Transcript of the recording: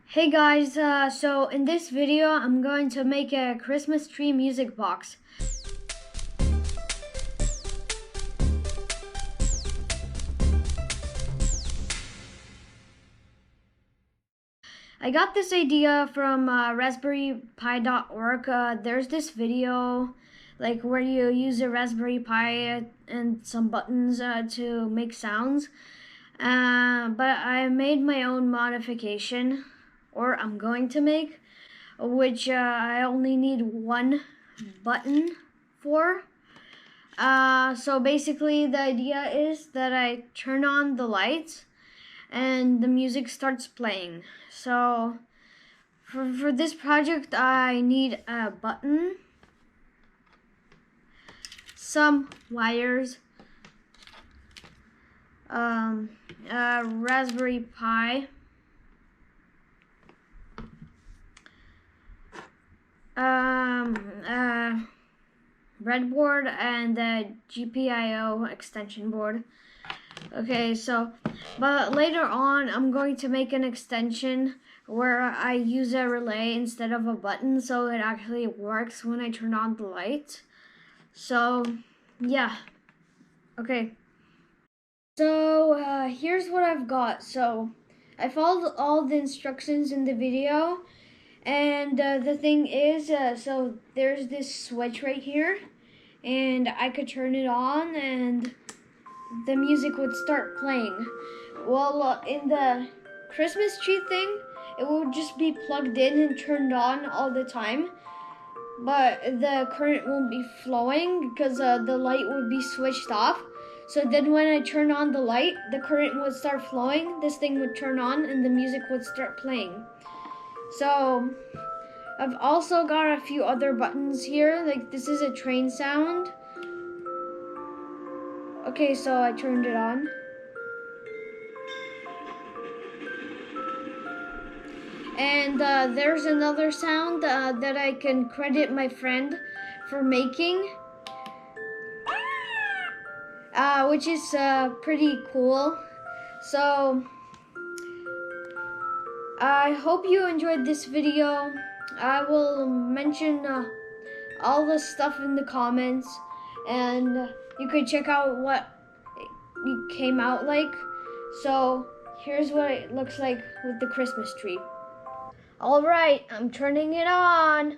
Hey guys, so in this video I'm going to make a Christmas tree music box. I got this idea from raspberrypi.org. There's this video like where you use a Raspberry Pi and some buttons to make sounds. But I made my own modification, or I'm going to make, which I only need one button for. So basically the idea is that I turn on the lights and the music starts playing. So for this project I need a button, some wires, a Raspberry Pi, breadboard, and the GPIO extension board. Okay, so, but later on I'm going to make an extension where I use a relay instead of a button, so it actually works when I turn on the light. So, yeah. Okay. So, here's what I've got. So, I followed all the instructions in the video. And the thing is, so there's this switch right here, and I could turn it on and the music would start playing. Well, in the Christmas tree thing, it would just be plugged in and turned on all the time, but the current won't be flowing because the light would be switched off. So then when I turn on the light, the current would start flowing, this thing would turn on, and the music would start playing. So, I've also got a few other buttons here, like this is a train sound. Okay, so I turned it on. And there's another sound that I can credit my friend for making, which is pretty cool. So, I hope you enjoyed this video. I will mention all the stuff in the comments, and you could check out what it came out like. So here's what it looks like with the Christmas tree. All right, I'm turning it on.